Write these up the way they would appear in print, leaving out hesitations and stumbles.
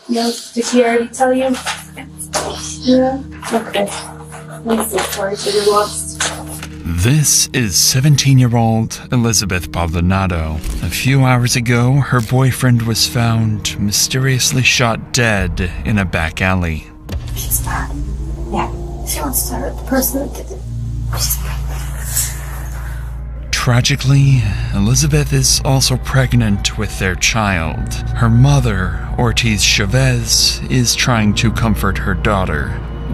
No, did he already tell you? Yeah. Okay. I'm so sorry for your loss. This is 17-year-old Elizabeth Baldonado. A few hours ago, her boyfriend was found mysteriously shot dead in a back alley. She's bad. Yeah, she wants to hurt the person that did it. She's bad. Tragically, Elizabeth is also pregnant with their child. Her mother, Ortiz Chavez, is trying to comfort her daughter.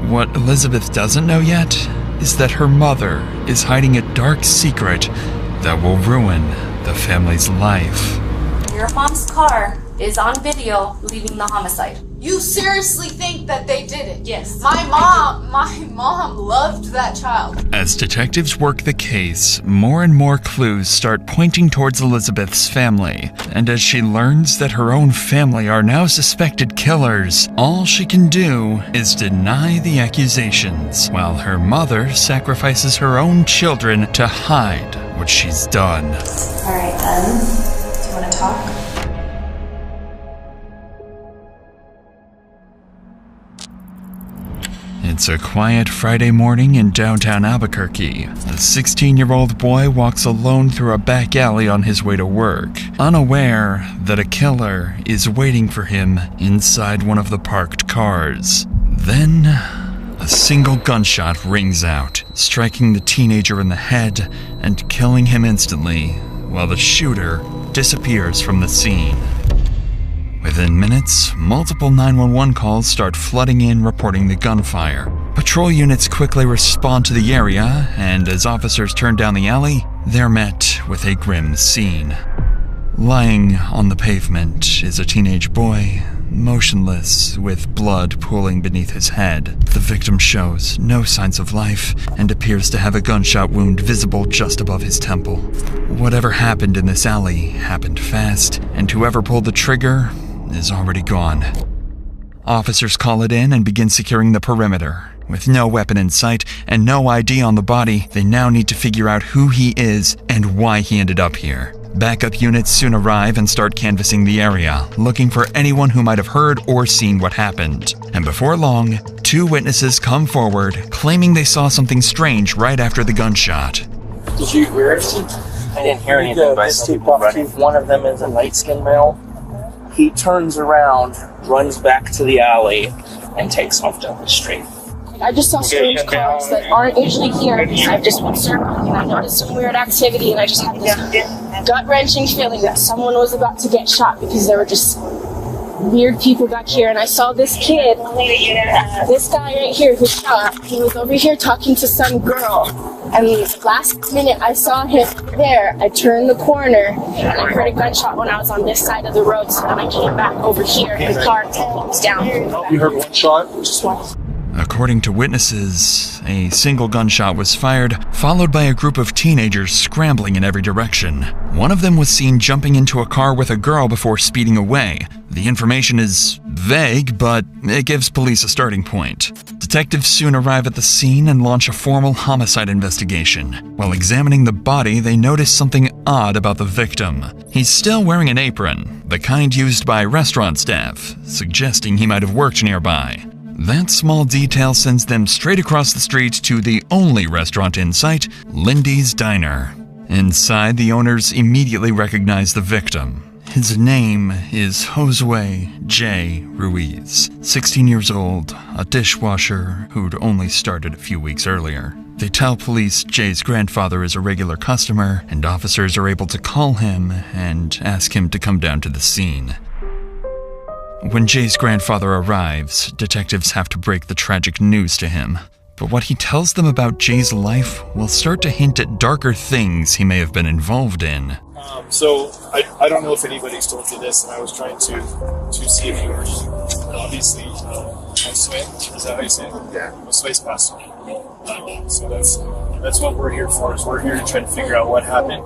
What Elizabeth doesn't know yet is that her mother is hiding a dark secret that will ruin the family's life. Your mom's car is on video leaving the homicide. You seriously think that they did it? Yes. My mom loved that child. As detectives work the case, more and more clues start pointing towards Elizabeth's family. And as she learns that her own family are now suspected killers, all she can do is deny the accusations, while her mother sacrifices her own children to hide what she's done. All right, do you want to talk? It's a quiet Friday morning in downtown Albuquerque. A 16-year-old boy walks alone through a back alley on his way to work, unaware that a killer is waiting for him inside one of the parked cars. Then, a single gunshot rings out, striking the teenager in the head and killing him instantly, while the shooter disappears from the scene. Within minutes, multiple 911 calls start flooding in reporting the gunfire. Patrol units quickly respond to the area, and as officers turn down the alley, they're met with a grim scene. Lying on the pavement is a teenage boy, motionless, with blood pooling beneath his head. The victim shows no signs of life and appears to have a gunshot wound visible just above his temple. Whatever happened in this alley happened fast, and whoever pulled the trigger is already gone. Officers call it in and begin securing the perimeter. With no weapon in sight and no ID on the body, they now need to figure out who he is and why he ended up here. Backup units soon arrive and start canvassing the area, looking for anyone who might have heard or seen what happened. And before long, 2 witnesses come forward, claiming they saw something strange right after the gunshot. Did you hear anything? I didn't hear anything, but I saw people running. One of them is a light-skinned male. He turns around, runs back to the alley, and takes off down the street. I just saw strange cars that aren't usually here. I've just been circling and I noticed some weird activity, and I just had this gut-wrenching feeling that someone was about to get shot because there were just weird people back here. And I saw this kid, this guy right here who shot, he was over here talking to some girl. And last minute I saw him there, I turned the corner and I heard a gunshot when I was on this side of the road. So then I came back over here, the car was down. You heard one shot? Just one. According to witnesses, a single gunshot was fired, followed by a group of teenagers scrambling in every direction. One of them was seen jumping into a car with a girl before speeding away. The information is vague, but it gives police a starting point. Detectives soon arrive at the scene and launch a formal homicide investigation. While examining the body, they notice something odd about the victim. He's still wearing an apron, the kind used by restaurant staff, suggesting he might have worked nearby. That small detail sends them straight across the street to the only restaurant in sight, Lindy's Diner. Inside, the owners immediately recognize the victim. His name is Josue J. Ruiz, 16 years old, a dishwasher who'd only started a few weeks earlier. They tell police Jay's grandfather is a regular customer, and officers are able to call him and ask him to come down to the scene. When Jay's grandfather arrives, detectives have to break the tragic news to him. But what he tells them about Jay's life will start to hint at darker things he may have been involved in. So I don't know if anybody's told you this, and I was trying to see if you were obviously Josue. Is that how you say it? Yeah. Josue's passed on. So that's what we're here for. Is we're here to try to figure out what happened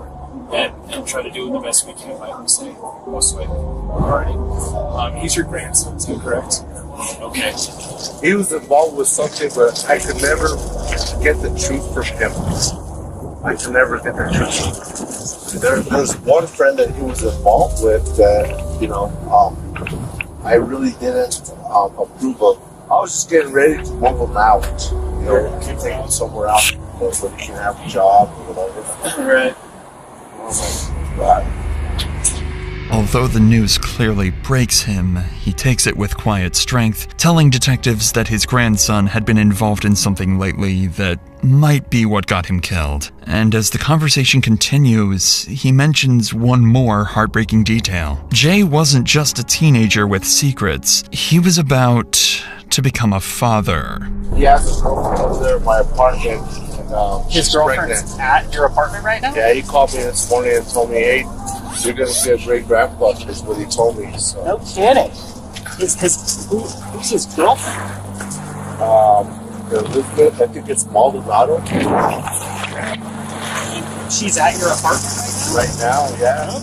and try to do the best we can by Josue. He's your grandson, is that correct? Okay. He was involved with something, but I could never get the truth from him. I could never get the truth. There's one friend that he was involved with that, I really didn't approve of. I was just getting ready to move him out, you know, to take him somewhere else, you know, so he can have a job or whatever. Right. I was like, God. Although the news clearly breaks him, he takes it with quiet strength, telling detectives that his grandson had been involved in something lately that might be what got him killed. And as the conversation continues, he mentions one more heartbreaking detail. Jay wasn't just a teenager with secrets. He was about to become a father. He has his girlfriend over there at my apartment. And, His she's girlfriend's pregnant. at your apartment right now? Yeah, he called me this morning and told me, hey, you're going to be a great grandpa, is what he told me. So, No kidding. Who's his girlfriend? Elizabeth, I think it's Maldonado. She's at your apartment Right now, yeah.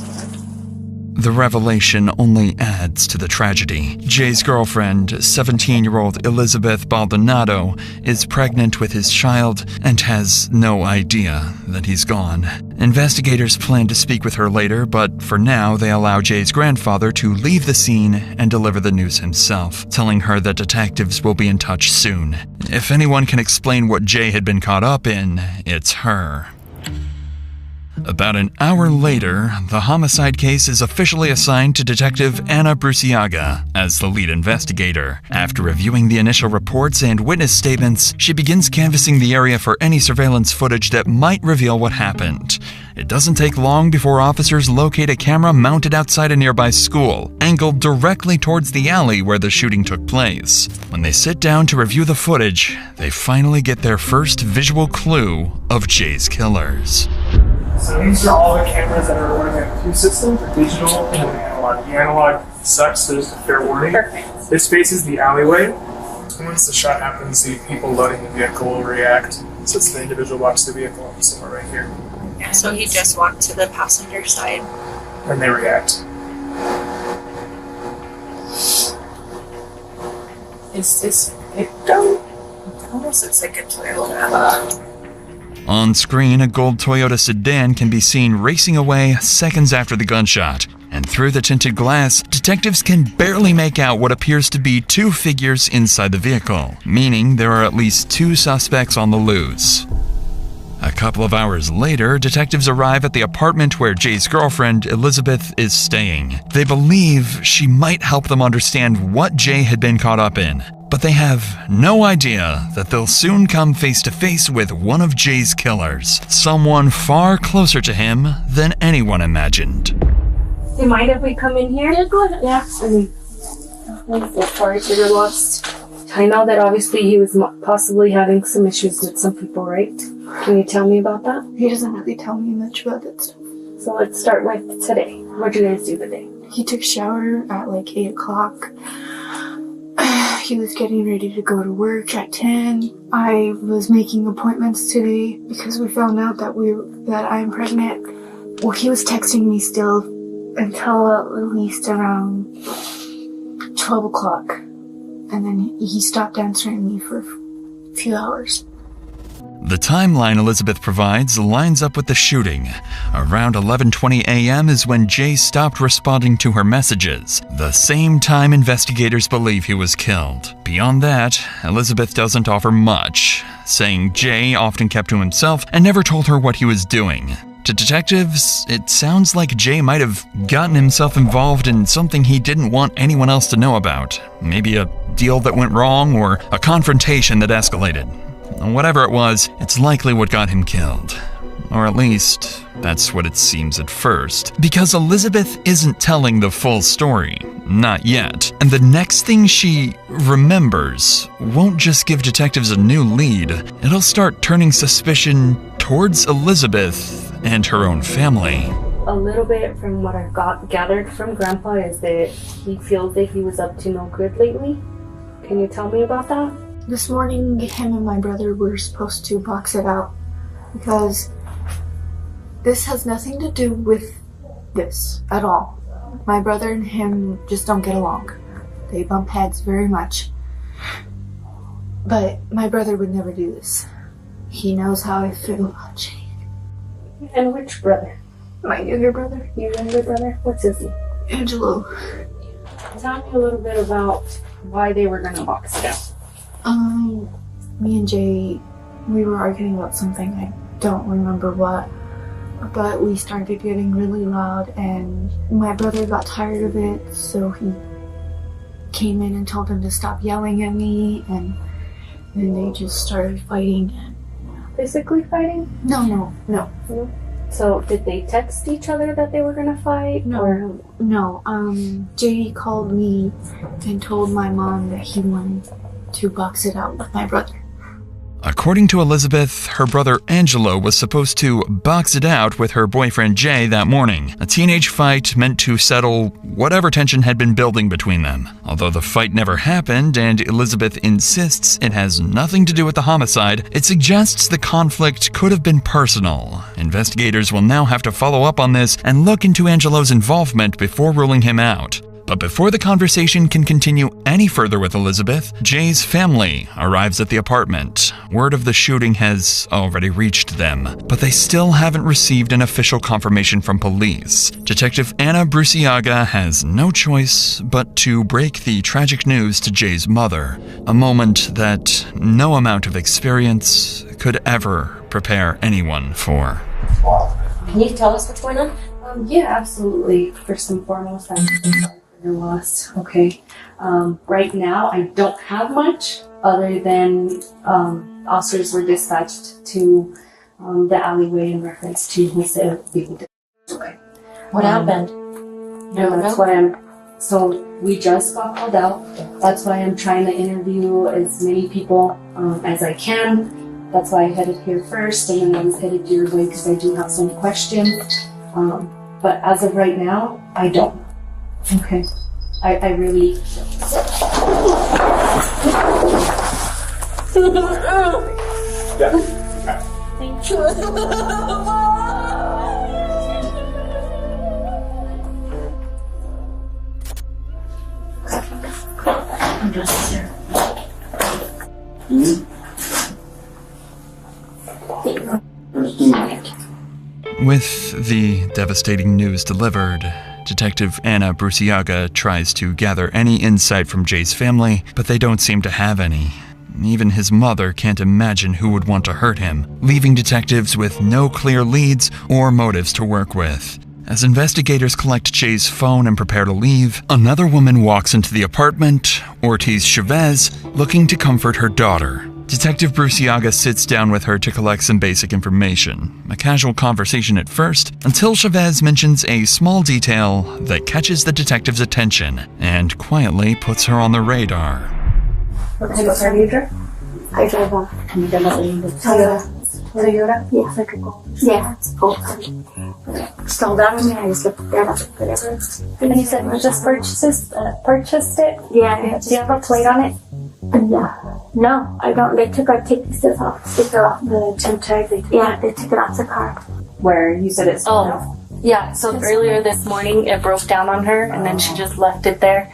The revelation only adds to the tragedy. Jay's girlfriend, 17-year-old Elizabeth Baldonado, is pregnant with his child and has no idea that he's gone. Investigators plan to speak with her later, but for now they allow Jay's grandfather to leave the scene and deliver the news himself, telling her that detectives will be in touch soon. If anyone can explain what Jay had been caught up in, it's her. About an hour later, the homicide case is officially assigned to Detective Anna Bruciaga as the lead investigator. After reviewing the initial reports and witness statements, she begins canvassing the area for any surveillance footage that might reveal what happened. It doesn't take long before officers locate a camera mounted outside a nearby school, angled directly towards the alley where the shooting took place. When they sit down to review the footage, they finally get their first visual clue of Jay's killers. So these are all the cameras that are running in two systems, the digital and the analog. The analog sucks, so just a fair warning. Perfect. This faces the alleyway. Once the shot happens, the people loading the vehicle will react. So it's the individual box of the vehicle somewhere right here. So he just walked to the passenger side. And they react. It almost looks like a Toyota. On screen, a gold Toyota sedan can be seen racing away seconds after the gunshot. And through the tinted glass, detectives can barely make out what appears to be two figures inside the vehicle, meaning there are at least two suspects on the loose. A couple of hours later, detectives arrive at the apartment where Jay's girlfriend, Elizabeth, is staying. They believe she might help them understand what Jay had been caught up in, but they have no idea that they'll soon come face to face with one of Jay's killers, someone far closer to him than anyone imagined. Do you mind if we come in here? Yeah, go ahead. Yeah. Sorry for your loss. I know that obviously he was possibly having some issues with some people, right? Can you tell me about that? He doesn't really tell me much about that stuff. So let's start with today. What did you guys do today? He took a shower at like 8 o'clock. He was getting ready to go to work at 10. I was making appointments today because we found out that I'm pregnant. Well, he was texting me still until at least around 12 o'clock. And then he stopped answering me for a few hours. The timeline Elizabeth provides lines up with the shooting. Around 11:20 a.m. is when Jay stopped responding to her messages, the same time investigators believe he was killed. Beyond that, Elizabeth doesn't offer much, saying Jay often kept to himself and never told her what he was doing. To detectives, it sounds like Jay might have gotten himself involved in something he didn't want anyone else to know about. Maybe a deal that went wrong or a confrontation that escalated. Whatever it was, it's likely what got him killed. Or at least, that's what it seems at first. Because Elizabeth isn't telling the full story. Not yet. And the next thing she remembers won't just give detectives a new lead. It'll start turning suspicion towards Elizabeth and her own family. A little bit from what I've gathered from Grandpa is that he feels that he was up to no good lately. Can you tell me about that? This morning, him and my brother were supposed to box it out because this has nothing to do with this at all. My brother and him just don't get along. They bump heads very much. But my brother would never do this. He knows how I feel about Jake. And which brother? My younger brother, Your younger brother? What's his name? Angelo. Tell me a little bit about why they were gonna box it out. Me and Jay, we were arguing about something. I don't remember what. But we started getting really loud, and my brother got tired of it, so he came in and told him to stop yelling at me, and then they just started fighting. Physically fighting? No. So did they text each other that they were gonna fight? No. Jay called me and told my mom that he wanted to box it out with my brother. According to Elizabeth, her brother Angelo was supposed to box it out with her boyfriend Jay that morning, a teenage fight meant to settle whatever tension had been building between them. Although the fight never happened and Elizabeth insists it has nothing to do with the homicide, it suggests the conflict could have been personal. Investigators will now have to follow up on this and look into Angelo's involvement before ruling him out. But before the conversation can continue any further with Elizabeth, Jay's family arrives at the apartment. Word of the shooting has already reached them, but they still haven't received an official confirmation from police. Detective Anna Bruciaga has no choice but to break the tragic news to Jay's mother, a moment that no amount of experience could ever prepare anyone for. Can you tell us what's going on? Yeah, absolutely. First and foremost, I'm so sorry for your loss. Okay. Right now, I don't have much other than officers were dispatched to the alleyway in reference to who said being okay. What happened? No, that's why so we just got called out. That's why I'm trying to interview as many people as I can. That's why I headed here first, and then I was headed your way because I do have some questions. But as of right now, I don't. Okay. I really... Thank you. I'm just here. With the devastating news delivered, Detective Anna Bruciaga tries to gather any insight from Jay's family, but they don't seem to have any. Even his mother can't imagine who would want to hurt him, leaving detectives with no clear leads or motives to work with. As investigators collect Jay's phone and prepare to leave, another woman walks into the apartment, Ortiz Chavez, looking to comfort her daughter. Detective Bruciaga sits down with her to collect some basic information. A casual conversation at first, until Chavez mentions a small detail that catches the detective's attention and quietly puts her on the radar. What kind of car do you drive? I drive off. Toyota? Yeah, it's like a gold. Yeah, it's gold. Stalled out on me, I just looked there, I was like, whatever. And you said you just purchased it? Yeah. Do you have a plate on it? Yeah. No, I don't. They took our sticker off the Two tag? they took it off the car. Where you said it's Yeah, so earlier this morning it broke down on her and then she just left it there.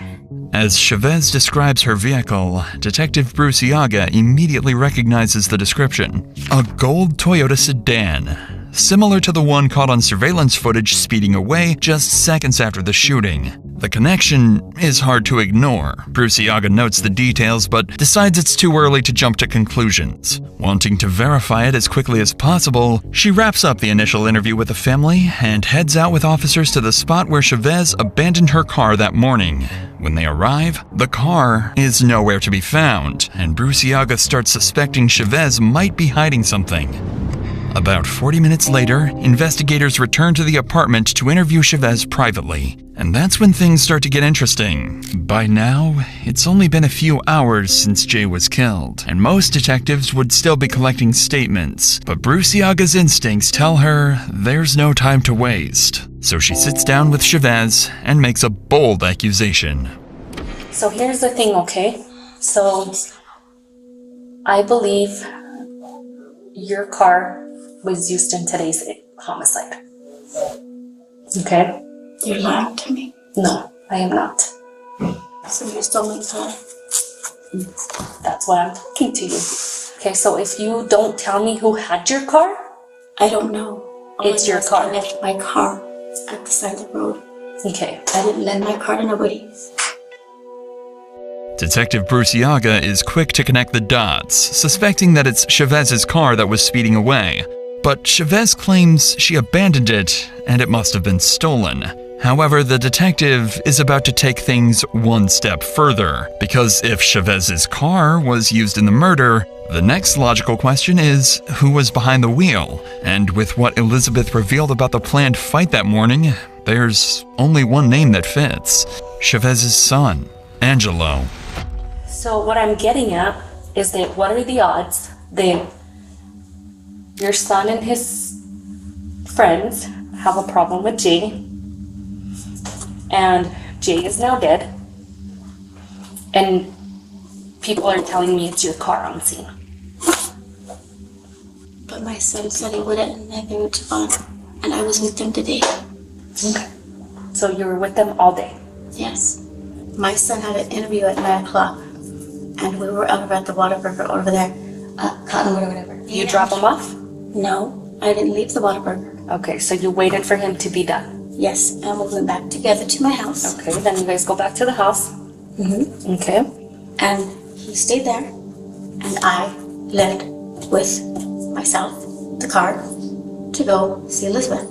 As Chavez describes her vehicle, Detective Bruciaga immediately recognizes the description. A gold Toyota sedan, similar to the one caught on surveillance footage speeding away just seconds after the shooting. The connection is hard to ignore. Bruciaga notes the details but decides it's too early to jump to conclusions. Wanting to verify it as quickly as possible, she wraps up the initial interview with the family and heads out with officers to the spot where Chavez abandoned her car that morning. When they arrive, the car is nowhere to be found, and Bruciaga starts suspecting Chavez might be hiding something. About 40 minutes later, investigators return to the apartment to interview Chavez privately. And that's when things start to get interesting. By now, it's only been a few hours since Jay was killed, and most detectives would still be collecting statements. But Bruciaga's instincts tell her there's no time to waste. So she sits down with Chavez and makes a bold accusation. So here's the thing, okay? So I believe your car was used in today's homicide. Okay? You're lying to me. No, I am not. So you stole my car. That's why I'm talking to you. Okay, so if you don't tell me who had your car, I don't know. It's your car. I left my car at the side of the road. Okay. I didn't lend my car to nobody. Detective Bruciaga is quick to connect the dots, suspecting that it's Chavez's car that was speeding away. But Chavez claims she abandoned it and it must have been stolen. However, the detective is about to take things one step further, because if Chavez's car was used in the murder, the next logical question is who was behind the wheel? And with what Elizabeth revealed about the planned fight that morning, there's only one name that fits: Chavez's son, Angelo. So what I'm getting at is that what are the odds that your son and his friends have a problem with Jay, and Jay is now dead, and people are telling me it's your car on scene? But my son said he wouldn't, and I gave it to Vaughn, and I was with them today. Okay. So you were with them all day? Yes. My son had an interview at 9 o'clock, and we were over at the Whataburger over there, Cottonwood or whatever. You drop him off? No, I didn't leave the Whataburger. Okay, so you waited for him to be done? Yes, and we went back together to my house. Okay, then you guys go back to the house. Mm-hmm. Okay. And he stayed there, and I left with myself, the car, to go see Elizabeth.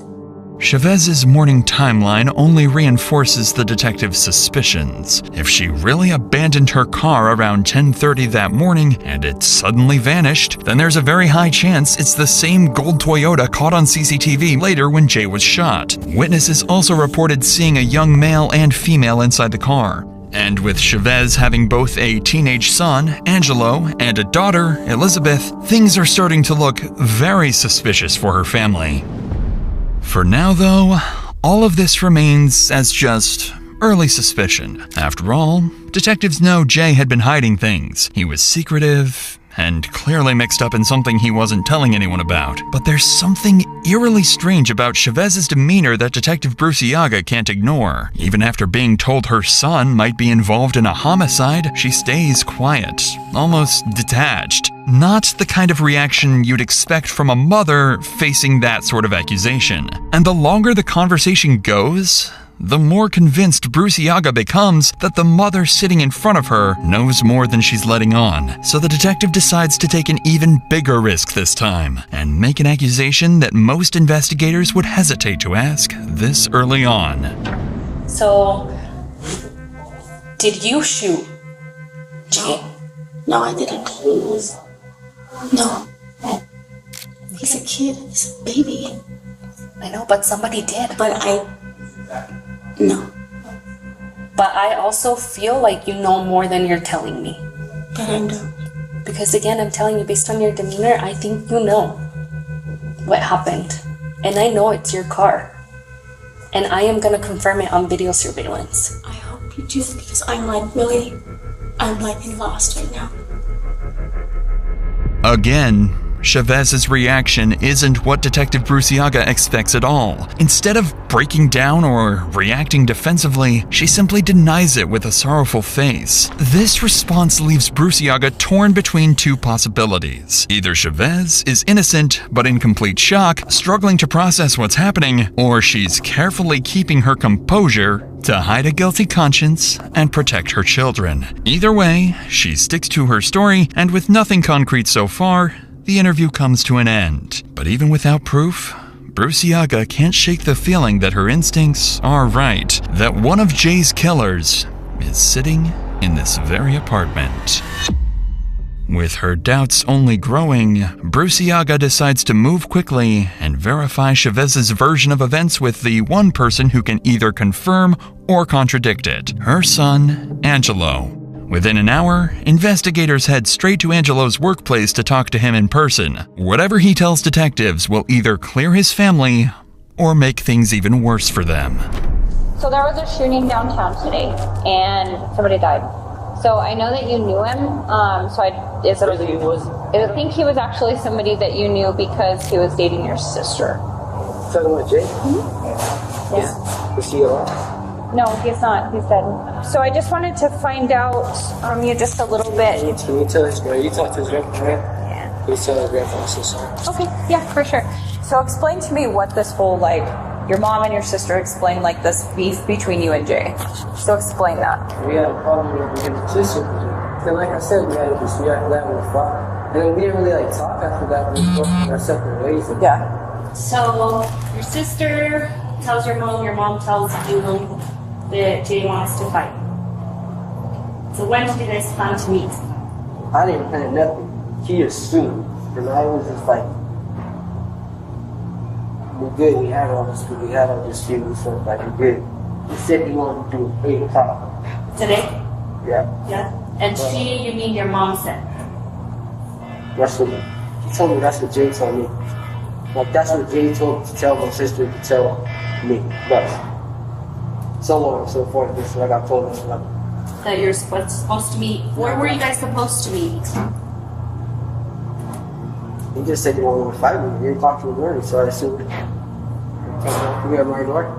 Chavez's morning timeline only reinforces the detective's suspicions. If she really abandoned her car around 10:30 that morning and it suddenly vanished, then there's a very high chance it's the same gold Toyota caught on CCTV later when Jay was shot. Witnesses also reported seeing a young male and female inside the car. And with Chavez having both a teenage son, Angelo, and a daughter, Elizabeth, things are starting to look very suspicious for her family. For now, though, all of this remains as just early suspicion. After all, detectives know Jay had been hiding things. He was secretive and clearly mixed up in something he wasn't telling anyone about. But there's something eerily strange about Chavez's demeanor that Detective Bruciaga can't ignore. Even after being told her son might be involved in a homicide, she stays quiet, almost detached. Not the kind of reaction you'd expect from a mother facing that sort of accusation. And the longer the conversation goes, the more convinced Bruciaga becomes that the mother sitting in front of her knows more than she's letting on. So the detective decides to take an even bigger risk this time and make an accusation that most investigators would hesitate to ask this early on. So, did you shoot Jay? No, I didn't. No. He's a kid. He's a baby. I know, but somebody did. No. But I also feel like you know more than you're telling me. But I don't. Because again, I'm telling you, based on your demeanor, I think you know what happened. And I know it's your car. And I am going to confirm it on video surveillance. I hope you do, because I'm lost right now. Again, Chavez's reaction isn't what Detective Bruciaga expects at all. Instead of breaking down or reacting defensively, she simply denies it with a sorrowful face. This response leaves Bruciaga torn between two possibilities. Either Chavez is innocent but in complete shock, struggling to process what's happening, or she's carefully keeping her composure to hide a guilty conscience and protect her children. Either way, she sticks to her story, and with nothing concrete so far, the interview comes to an end. But even without proof, Bruciaga can't shake the feeling that her instincts are right, that one of Jay's killers is sitting in this very apartment. With her doubts only growing, Bruciaga decides to move quickly and verify Chavez's version of events with the one person who can either confirm or contradict it: her son, Angelo. Within an hour, investigators head straight to Angelo's workplace to talk to him in person. Whatever he tells detectives will either clear his family or make things even worse for them. So there was a shooting downtown today, and somebody died. So I know that you knew him. I think he was actually somebody that you knew because he was dating your sister. Talking about Jay? Mm-hmm. Yeah. Is he alive? No, he's not. He's dead. So I just wanted to find out from you just a little bit. Can you tell his grandpa? You talked to his grandpa, right? Yeah. Can you tell his grandpa I'm so sorry? Okay, yeah, for sure. So explain to me what this whole, your mom and your sister explained like this beef between you and Jay. So explain that. We had a problem with him and his sister. Then like I said, we had a dispute after that with the father. And then we didn't really like talk after that. We both went our separate ways. Yeah. So your sister tells your mom tells you that Jay wants to fight. So when did you guys plan to meet? I didn't plan nothing. He assumed. And I was just like, we're good. We had all this. We had all this shit. We felt like we're good. He said he wanted to do it 8 o'clock. Today? Yeah. Yeah. And she, you mean your mom said? That's what he told me. That's what Jay told me. Like that's what Jay told to tell my sister to tell me. But so on and so forth. This is like I told him. Like, That you're supposed to meet. Where were you guys supposed to meet? he just said he wanted to fight me. He didn't talk to me early, so I assumed we got my door.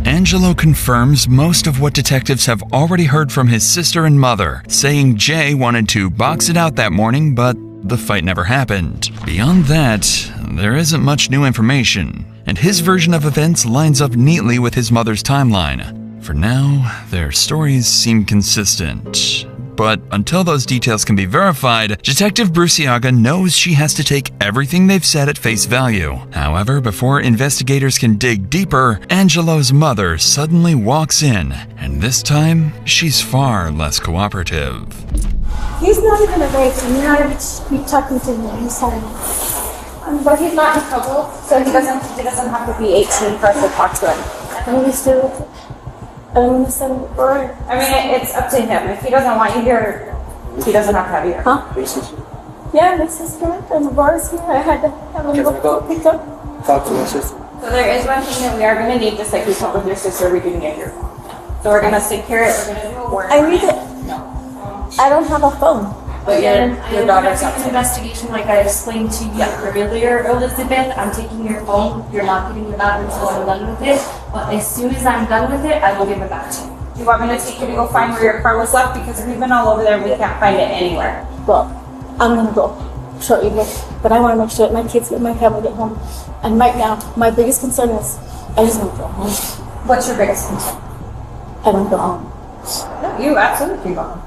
Angelo confirms most of what detectives have already heard from his sister and mother, saying Jay wanted to box it out that morning, but the fight never happened. Beyond that, there isn't much new information, and his version of events lines up neatly with his mother's timeline. For now, their stories seem consistent. But until those details can be verified, Detective Bruciaga knows she has to take everything they've said at face value. However, before investigators can dig deeper, Angelo's mother suddenly walks in, and this time, she's far less cooperative. He's not even a rape. I'm not even keep talking to him. He's fine. But he's not in trouble, so he doesn't have to be 18 for us to talk to him. I'm gonna stay with it. I'm gonna send him for it. I mean, it's up to him. If he doesn't want you here, he doesn't have to have you here. Huh? Yeah, my sister and the bars here. I had to have him go pick up. Talk to my sister. So there is one thing that we are going to need, just like we talked with your sister, we didn't get here. So we're going to secure it. We're going to do a warrant. I need it. I don't have a phone. But your daughter's an investigation like I explained to you earlier, Elizabeth. I'm taking your phone. You're not getting it back until I'm done with it. But as soon as I'm done with it, I will give it back to you. Do you want me to take you to go find where your car was left? Because we've been all over there and we can't find it anywhere. Well, I'm gonna go show you this. But I want to make sure that my kids and my family get home. And right now, my biggest concern is I just want to go home. What's your biggest concern? I want to go home. No, you absolutely can go home.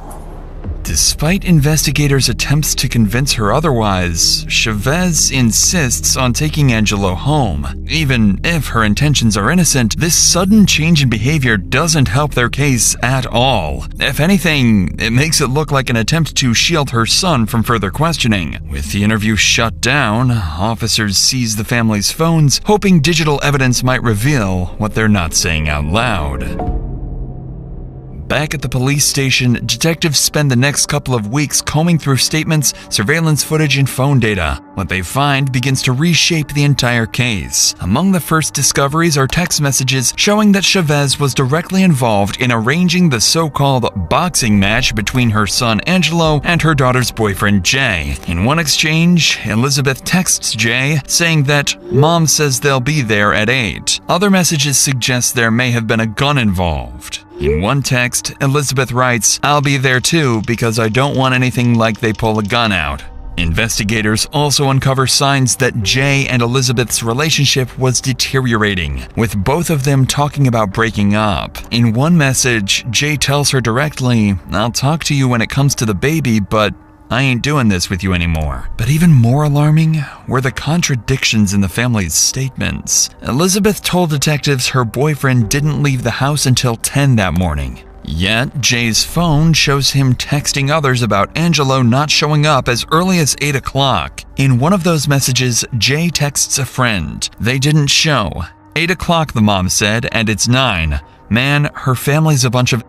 Despite investigators' attempts to convince her otherwise, Chavez insists on taking Angelo home. Even if her intentions are innocent, this sudden change in behavior doesn't help their case at all. If anything, it makes it look like an attempt to shield her son from further questioning. With the interview shut down, officers seize the family's phones, hoping digital evidence might reveal what they're not saying out loud. Back at the police station, detectives spend the next couple of weeks combing through statements, surveillance footage, and phone data. What they find begins to reshape the entire case. Among the first discoveries are text messages showing that Chavez was directly involved in arranging the so-called boxing match between her son Angelo and her daughter's boyfriend Jay. In one exchange, Elizabeth texts Jay saying that Mom says they'll be there at 8. Other messages suggest there may have been a gun involved. In one text, Elizabeth writes, "I'll be there too because I don't want anything like they pull a gun out." Investigators also uncover signs that Jay and Elizabeth's relationship was deteriorating, with both of them talking about breaking up. In one message, Jay tells her directly, "I'll talk to you when it comes to the baby, but I ain't doing this with you anymore." But even more alarming were the contradictions in the family's statements. Elizabeth told detectives her boyfriend didn't leave the house until 10 that morning. Yet, Jay's phone shows him texting others about Angelo not showing up as early as 8 o'clock. In one of those messages, Jay texts a friend. "They didn't show. 8 o'clock, the mom said, and it's 9. Man, her family's a bunch of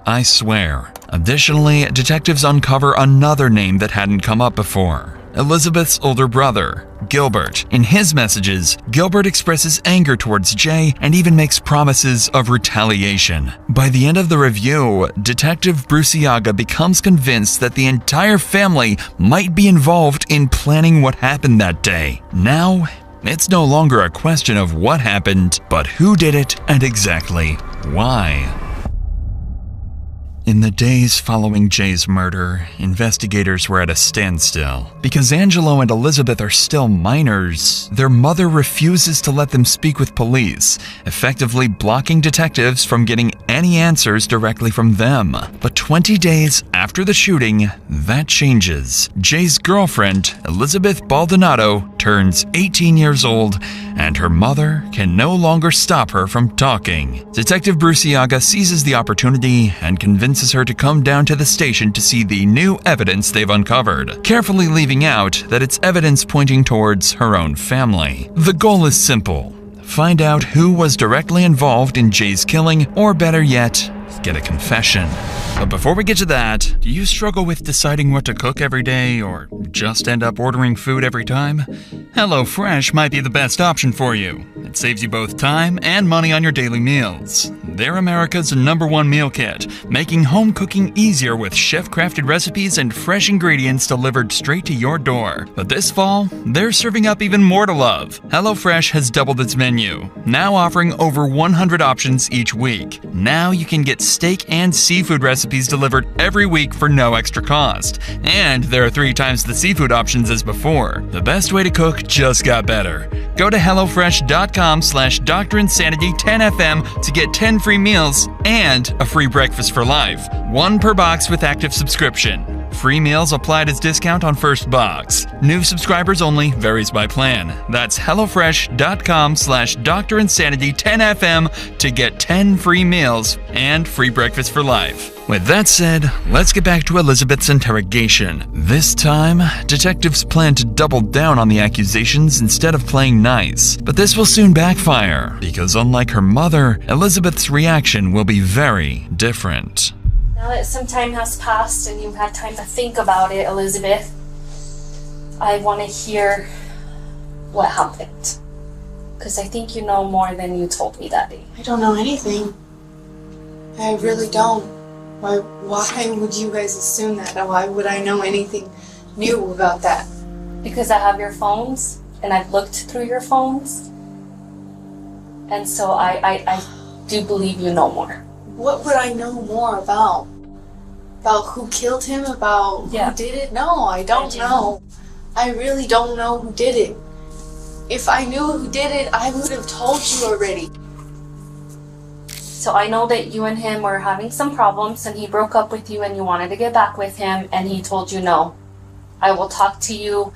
I swear." Additionally, detectives uncover another name that hadn't come up before. Elizabeth's older brother, Gilbert. In his messages, Gilbert expresses anger towards Jay and even makes promises of retaliation. By the end of the review, Detective Bruciaga becomes convinced that the entire family might be involved in planning what happened that day. Now, it's no longer a question of what happened, but who did it and exactly why. In the days following Jay's murder, investigators were at a standstill. Because Angelo and Elizabeth are still minors, their mother refuses to let them speak with police, effectively blocking detectives from getting any answers directly from them. But 20 days after the shooting, that changes. Jay's girlfriend, Elizabeth Baldonado, turns 18 years old, and her mother can no longer stop her from talking. Detective Bruciaga seizes the opportunity and convinces her to come down to the station to see the new evidence they've uncovered, carefully leaving out that it's evidence pointing towards her own family. The goal is simple: find out who was directly involved in Jay's killing, or better yet, get a confession. But before we get to that, do you struggle with deciding what to cook every day, or just end up ordering food every time? HelloFresh might be the best option for you. It saves you both time and money on your daily meals. They're America's #1 meal kit, making home cooking easier with chef-crafted recipes and fresh ingredients delivered straight to your door. But this fall, they're serving up even more to love. HelloFresh has doubled its menu, now offering over 100 options each week. Now you can get steak and seafood recipes delivered every week for no extra cost. And there are 3 times the seafood options as before. The best way to cook just got better. Go to HelloFresh.com/DrInsanity10FM to get 10 free meals and a free breakfast for life. 1 per box with active subscription. Free meals applied as discount on first box. New subscribers only, varies by plan. That's HelloFresh.com/DrInsanity10FM to get 10 free meals and free breakfast for life. With that said, let's get back to Elizabeth's interrogation. This time, detectives plan to double down on the accusations instead of playing nice. But this will soon backfire, because unlike her mother, Elizabeth's reaction will be very different. Now that some time has passed and you've had time to think about it, Elizabeth, I want to hear what happened. Because I think you know more than you told me that day. I don't know anything. I really don't. Why would you guys assume that? Why would I know anything new about that? Because I have your phones, and I've looked through your phones, and so I do believe you know more. What would I know more about? About who killed him? About who did it? No, I don't know. I really don't know who did it. If I knew who did it, I would have told you already. So I know that you and him were having some problems, and he broke up with you and you wanted to get back with him, and he told you no. I will talk to you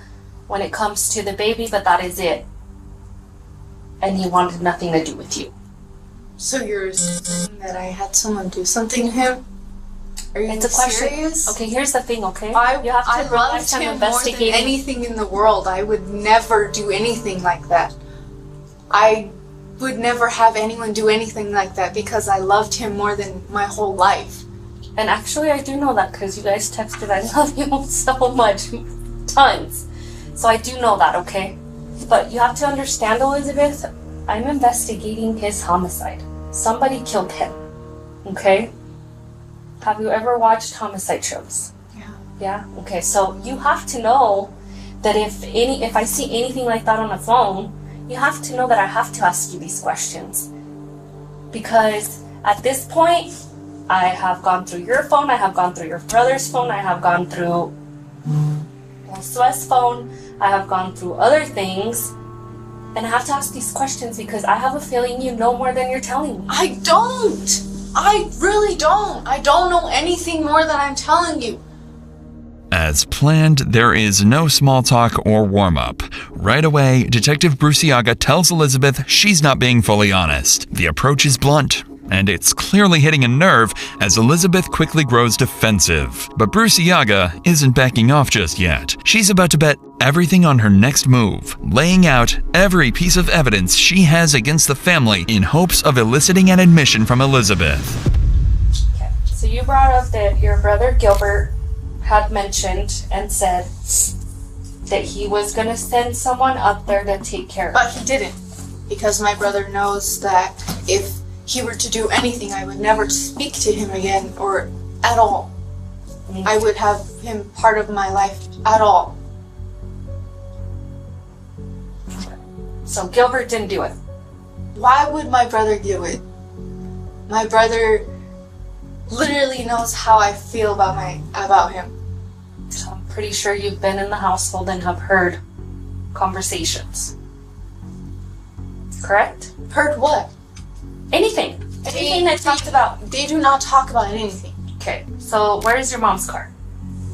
when it comes to the baby, but that is it. And he wanted nothing to do with you. So you're saying that I had someone do something to him? Are you It's a question. serious? Okay, here's the thing, okay? I time loved him more than investigating. anything in the world. I would never do anything like that. I would never have anyone do anything like that because I loved him more than my whole life. And actually, I do know that because you guys texted, I love you so much. Tons. So I do know that, okay? But you have to understand, Elizabeth, I'm investigating his homicide. Somebody killed him, okay? Have you ever watched homicide shows? Yeah. Yeah? Okay, so you have to know that if I see anything like that on the phone, you have to know that I have to ask you these questions. Because at this point, I have gone through your phone, I have gone through your brother's phone, I have gone through Josue's phone, I have gone through other things, and I have to ask these questions because I have a feeling you know more than you're telling me. I don't! I really don't! I don't know anything more than I'm telling you. As planned, there is no small talk or warm-up. Right away, Detective Bruciaga tells Elizabeth she's not being fully honest. The approach is blunt, and it's clearly hitting a nerve as Elizabeth quickly grows defensive. But Bruciaga isn't backing off just yet. She's about to bet everything on her next move, laying out every piece of evidence she has against the family in hopes of eliciting an admission from Elizabeth. Okay, so you brought up that your brother Gilbert had mentioned and said that he was going to send someone up there to take care of it. But he didn't. Because my brother knows that if he were to do anything, I would never speak to him again or at all. I would have him part of my life at all. So Gilbert didn't do it. Why would my brother do it? My brother literally knows how I feel about him. So I'm pretty sure you've been in the household and have heard conversations. Correct? Heard what? Anything. Anything that talked about. They do not talk about anything. Okay, so where is your mom's car?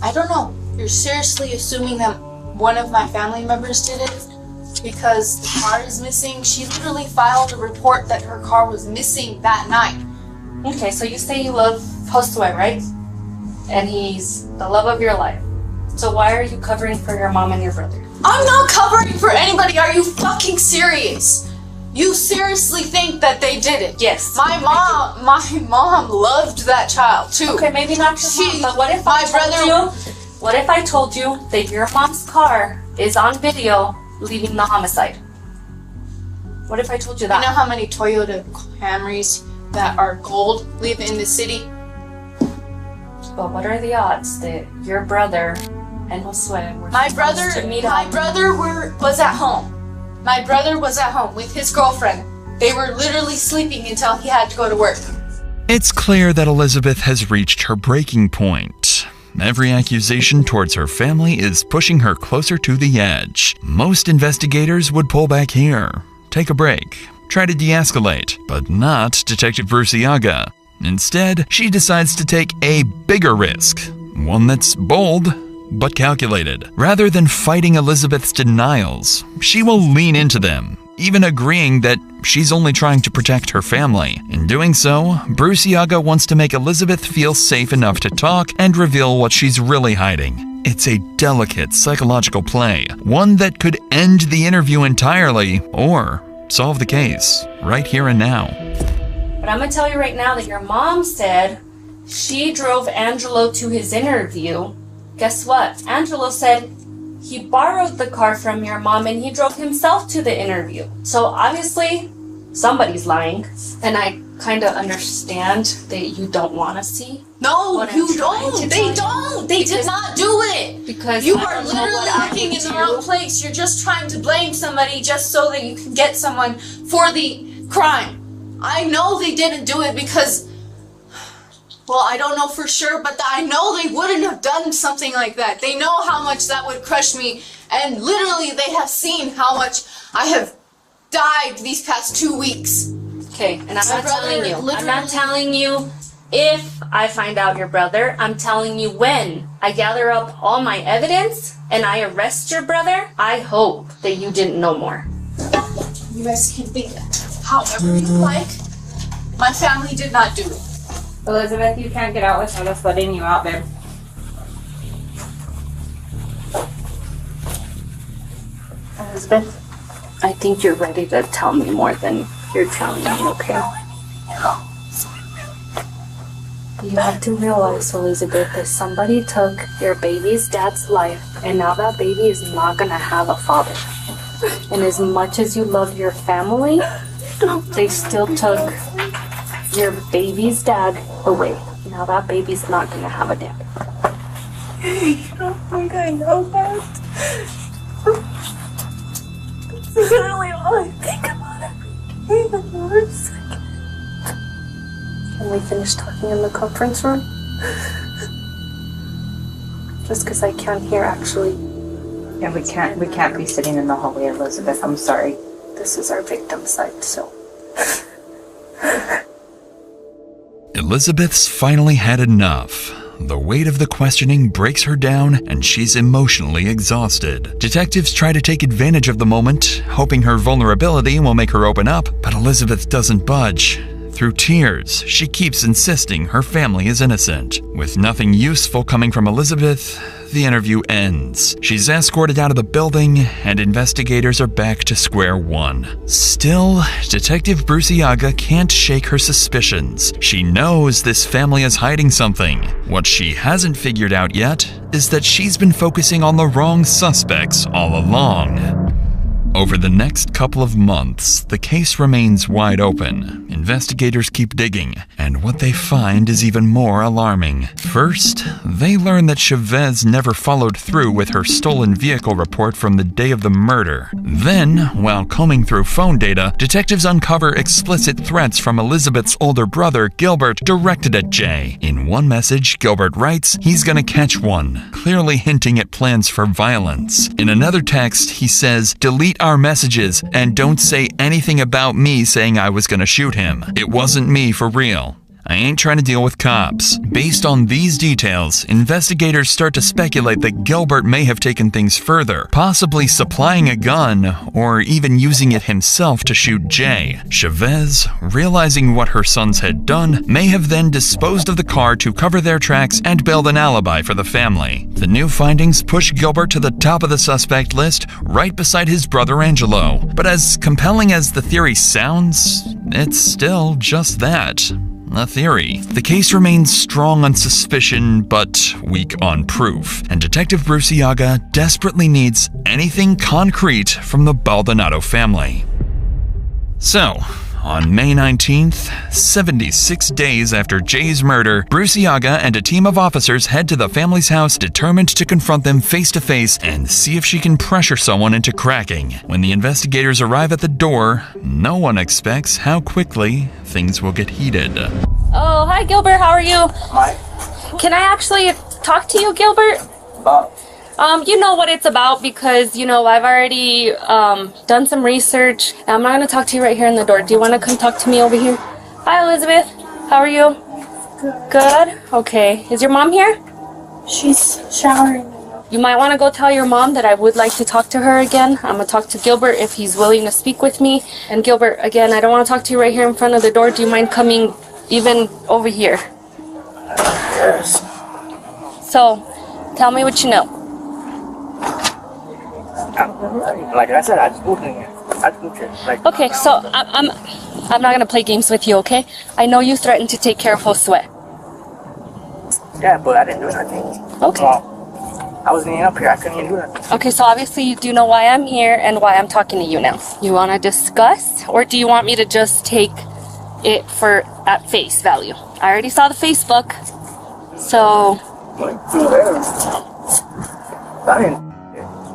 I don't know. You're seriously assuming that one of my family members did it? Because the car is missing. She literally filed a report that her car was missing that night. Okay, so you say you love Josue, right? And he's the love of your life. So why are you covering for your mom and your brother? I'm not covering for anybody. Are you fucking serious? You seriously think that they did it? Yes. My mom loved that child too. Okay, maybe not your mom, but what if what if I told you that your mom's car is on video leaving the homicide? What if I told you that? You know how many Toyota Camrys that are gold live in the city? But what are the odds that your brother and Josue were supposed to meet My brother was at home. My brother was at home with his girlfriend. They were literally sleeping until he had to go to work. It's clear that Elizabeth has reached her breaking point. Every accusation towards her family is pushing her closer to the edge. Most investigators would pull back here, take a break, try to de-escalate, but not Detective Bruciaga. Instead, she decides to take a bigger risk, one that's bold but calculated. Rather than fighting Elizabeth's denials, she will lean into them, even agreeing that she's only trying to protect her family. In doing so, Bruciaga wants to make Elizabeth feel safe enough to talk and reveal what she's really hiding. It's a delicate psychological play, one that could end the interview entirely or solve the case right here and now. But I'm gonna tell you right now that your mom said she drove Angelo to his interview. Guess what? Angelo said he borrowed the car from your mom and he drove himself to the interview. So obviously, somebody's lying. And I kind of understand that you don't want to see. No, you don't. They don't. They did not do it. Because you are literally looking in the wrong place. You're just trying to blame somebody just so that you can get someone for the crime. I know they didn't do it because, well, I don't know for sure, but I know they wouldn't have done something like that. They know how much that would crush me, and literally they have seen how much I have died these past 2 weeks. Okay, and I'm not telling you if I find out your brother. I'm telling you when I gather up all my evidence and I arrest your brother, I hope that you didn't know more. You guys can think however you like. My family did not do it. Elizabeth, you can't get out without us letting you out, babe. Elizabeth, I think you're ready to tell me more than you're telling me, okay? You have to realize, Elizabeth, that somebody took your baby's dad's life, and now that baby is not gonna have a father. And as much as you love your family, they still took your baby's dad away. Now that baby's not gonna have a dad. I don't think I know that. This is really all I think about every day. One second. Can we finish talking in the conference room? Just because I can't hear, actually. Yeah, we can't be sitting in the hallway, Elizabeth. I'm sorry. This is our victim side, so. Elizabeth's finally had enough. The weight of the questioning breaks her down and she's emotionally exhausted. Detectives try to take advantage of the moment, hoping her vulnerability will make her open up, but Elizabeth doesn't budge. Through tears, she keeps insisting her family is innocent. With nothing useful coming from Elizabeth, the interview ends. She's escorted out of the building, and investigators are back to square one. Still, Detective Bruciaga can't shake her suspicions. She knows this family is hiding something. What she hasn't figured out yet is that she's been focusing on the wrong suspects all along. Over the next couple of months, the case remains wide open. Investigators keep digging, and what they find is even more alarming. First, they learn that Chavez never followed through with her stolen vehicle report from the day of the murder. Then, while combing through phone data, detectives uncover explicit threats from Elizabeth's older brother, Gilbert, directed at Jay. In one message, Gilbert writes he's gonna catch one, clearly hinting at plans for violence. In another text, he says, delete our messages and don't say anything about me saying I was gonna shoot him. It wasn't me for real. I ain't trying to deal with cops. Based on these details, investigators start to speculate that Gilbert may have taken things further, possibly supplying a gun or even using it himself to shoot Jay. Chavez, realizing what her sons had done, may have then disposed of the car to cover their tracks and build an alibi for the family. The new findings push Gilbert to the top of the suspect list, right beside his brother Angelo. But as compelling as the theory sounds, it's still just that. A theory. The case remains strong on suspicion, but weak on proof, and Detective Bruciaga desperately needs anything concrete from the Baldonado family. So, on May 19th, 76 days after Jay's murder, Bruciaga and a team of officers head to the family's house determined to confront them face to face and see if she can pressure someone into cracking. When the investigators arrive at the door, no one expects how quickly things will get heated. Oh, hi Gilbert, how are you? Hi. Can I actually talk to you, Gilbert? You know what it's about because, I've already done some research. I'm not going to talk to you right here in the door. Do you want to come talk to me over here? Hi, Elizabeth. How are you? Good? Okay. Is your mom here? She's showering. You might want to go tell your mom that I would like to talk to her again. I'm going to talk to Gilbert if he's willing to speak with me. And Gilbert, again, I don't want to talk to you right here in front of the door. Do you mind coming even over here? Yes. So, tell me what you know. Like I said, I just moved in here. Okay, so I'm not gonna play games with you, okay? I know you threatened to take care of Josue. Yeah, but I didn't do anything. Okay. Well, I wasn't even up here. I couldn't even do that. Okay, so obviously you do know why I'm here and why I'm talking to you now. You want to discuss, or do you want me to just take it at face value? I already saw the Facebook, so. I didn't.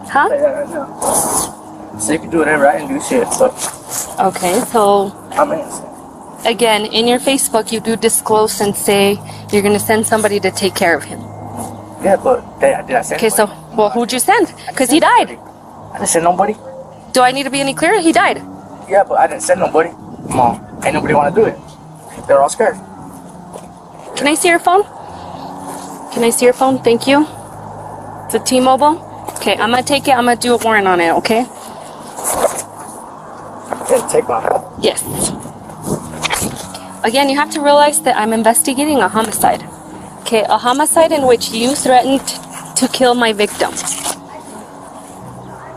Huh? So you can do whatever. I didn't do shit. So. Okay, so. I'm innocent. Again, in your Facebook, you do disclose and say you're gonna send somebody to take care of him. Yeah, but did I send? Okay, so who'd you send? Because he died. I didn't send nobody. Do I need to be any clearer? He died. Yeah, but I didn't send nobody. Mom, ain't nobody want to do it. They're all scared. Can I see your phone? Can I see your phone? Thank you. It's a T-Mobile. Okay, I'm gonna take it. I'm gonna do a warrant on it. Okay. Yeah, take my phone. Yes. Again, you have to realize that I'm investigating a homicide. Okay, a homicide in which you threatened to kill my victim.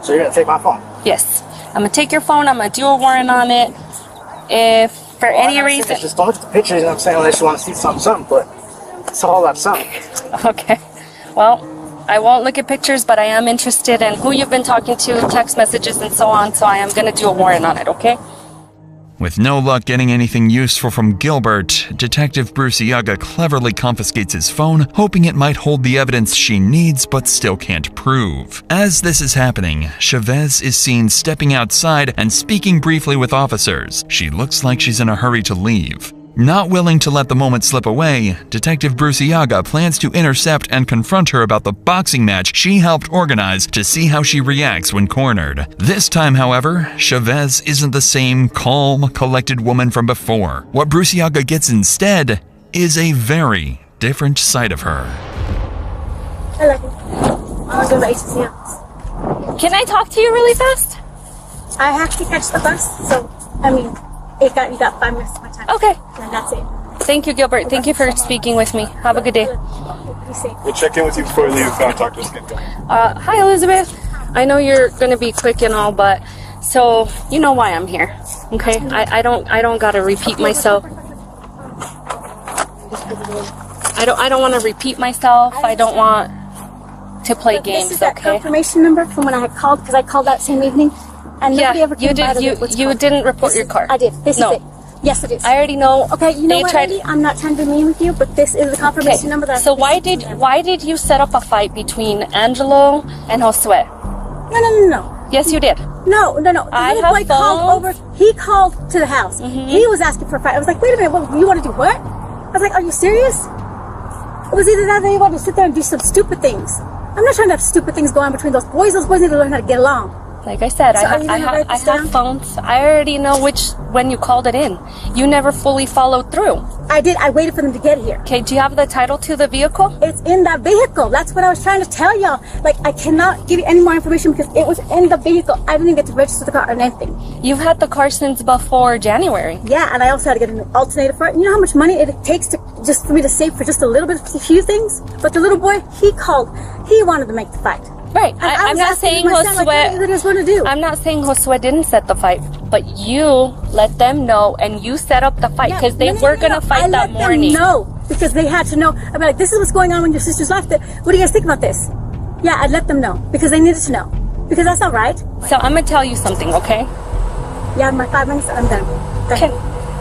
So you're gonna take my phone? Yes. I'm gonna take your phone. I'm gonna do a warrant on it. If for any reason. Just don't look at the pictures. You know what I'm saying? Unless you want to see something, but it's all about something. Okay. Well, I won't look at pictures, but I am interested in who you've been talking to, text messages, and so on. So I am gonna do a warrant on it. Okay. With no luck getting anything useful from Gilbert, Detective Bruciaga cleverly confiscates his phone, hoping it might hold the evidence she needs but still can't prove. As this is happening, Chavez is seen stepping outside and speaking briefly with officers. She looks like she's in a hurry to leave. Not willing to let the moment slip away, Detective Bruciaga plans to intercept and confront her about the boxing match she helped organize to see how she reacts when cornered. This time, however, Chavez isn't the same calm, collected woman from before. What Bruciaga gets instead is a very different side of her. I love you. I was going to Can I talk to you really fast? I have to catch the bus, so, you got 5 minutes of my time. Okay. And that's it. Thank you, Gilbert. Thank you for speaking with me. Have a good day. We'll check in with you before we leave if you want to talk to us again. Hi, Elizabeth. I know you're going to be quick and all, but so you know why I'm here, okay? I don't got to repeat myself. I don't want to repeat myself. I don't want to play games. This is that okay? confirmation number from when I had called, because I called that same evening. And nobody ever came out of it. You didn't report your car. I did. This No. is it. Yes, it is. I already know. Okay, you know they what, tried- Eddie? I'm not trying to be mean with you, but this is the confirmation number that. So why did you set up a fight between Angelo and Josue? No. Yes, you did. No. The I little have boy called over. He called to the house. He was asking for a fight. I was like, wait a minute, you want to do what? I was like, are you serious? It was either that or you want to sit there and do some stupid things. I'm not trying to have stupid things go on between those boys. Those boys need to learn how to get along. Like I said, So are you gonna write I this down? have phones. I already know when you called it in. You never fully followed through. I did. I waited for them to get here. Okay, do you have the title to the vehicle? It's in that vehicle. That's what I was trying to tell y'all. Like, I cannot give you any more information because it was in the vehicle. I didn't even get to register the car or anything. You've had the car since before January. Yeah, and I also had to get an alternator for it. You know how much money it takes to just for me to save for just a little bit of a few things? But the little boy, he called. He wanted to make the fight. Right. And I I'm was not asking saying myself, like, what do you guys want to do? I'm not saying Josue didn't set the fight, but you let them know and you set up the fight because they were gonna fight that morning. No, because they had to know. I'm like, this is what's going on when your sister's left. What do you guys think about this? Yeah, I let them know because they needed to know because that's not right. So I'm gonna tell you something, okay? Yeah, my 5 minutes, I'm done. Okay.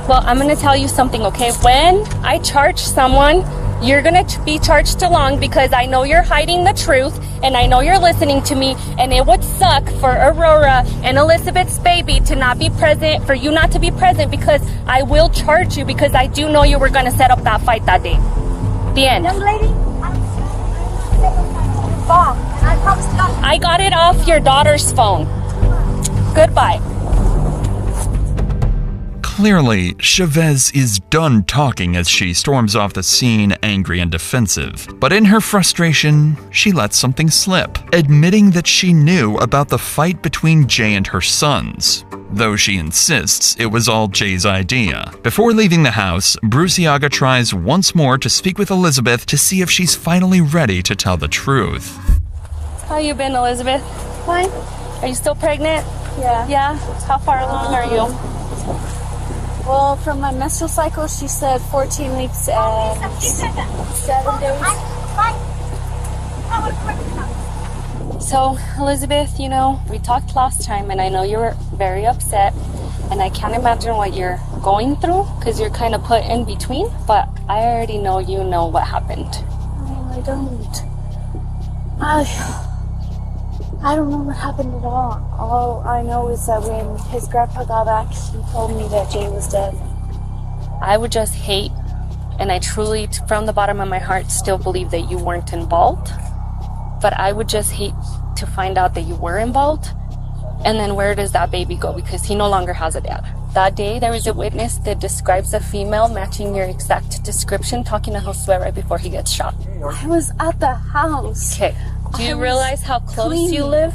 Well, I'm gonna tell you something, okay? When I charge someone, you're gonna be charged along because I know you're hiding the truth and I know you're listening to me, and it would suck for Aurora and Elizabeth's baby to not be present, for you not to be present, because I will charge you because I do know you were gonna set up that fight that day. The end. Young lady, I promise to God. I got it off your daughter's phone. Goodbye. Clearly, Chavez is done talking as she storms off the scene angry and defensive. But in her frustration, she lets something slip, admitting that she knew about the fight between Jay and her sons, though she insists it was all Jay's idea. Before leaving the house, Bruciaga tries once more to speak with Elizabeth to see if she's finally ready to tell the truth. How you been, Elizabeth? Fine. Are you still pregnant? Yeah. Yeah? How far along are you? Well, from my menstrual cycle, she said 14 weeks and 7 days. So, Elizabeth, you know, we talked last time and I know you were very upset and I can't imagine what you're going through because you're kind of put in between, but I already know you know what happened. Oh, I don't. I don't know what happened at all. All I know is that when his grandpa got back, he told me that Jay was dead. I would just hate, and I truly, from the bottom of my heart, still believe that you weren't involved. But I would just hate to find out that you were involved. And then where does that baby go? Because he no longer has a dad. That day, there was a witness that describes a female matching your exact description, talking to Josue right before he gets shot. I was at the house. Okay. Do you realize how close you live?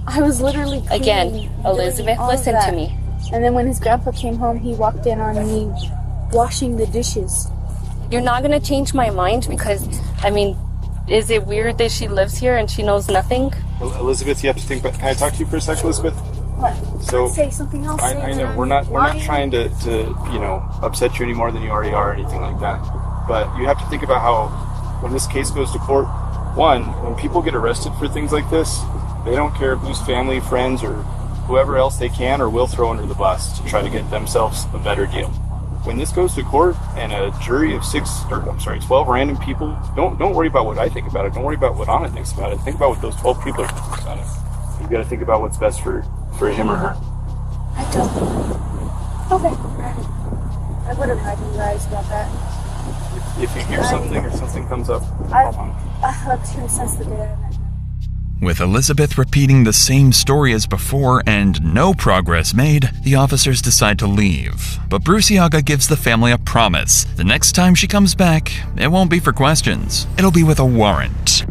I was literally cleaning, Again, Elizabeth, listen to me. And then when his grandpa came home, he walked in on me washing the dishes. You're not going to change my mind because, I mean, is it weird that she lives here and she knows nothing? Well, Elizabeth, you have to think. But can I talk to you for a sec, Elizabeth? What? So Say something else. I know we're not trying to upset you any more than you already are or anything like that. But you have to think about how when this case goes to court, one, when people get arrested for things like this, they don't care whose family, friends, or whoever else they can or will throw under the bus to try to get themselves a better deal. When this goes to court and a jury of 12 random people, don't worry about what I think about it. Don't worry about what Anna thinks about it. Think about what those 12 people are thinking about it. You've got to think about what's best for him or her. I don't. Okay. I would have had you guys about that. If you hear something or something comes up, I slept here since the day I met him. With Elizabeth repeating the same story as before and no progress made, the officers decide to leave. But Bruciaga gives the family a promise. The next time she comes back, it won't be for questions. It'll be with a warrant.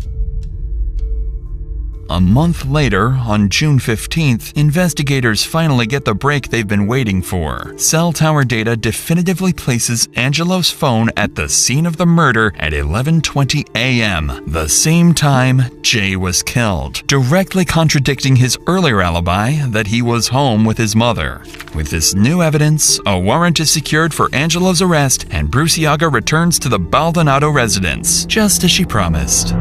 A month later, on June 15th, investigators finally get the break they've been waiting for. Cell tower data definitively places Angelo's phone at the scene of the murder at 11:20 a.m., the same time Jay was killed, directly contradicting his earlier alibi that he was home with his mother. With this new evidence, a warrant is secured for Angelo's arrest, and Bruciaga returns to the Baldonado residence, just as she promised.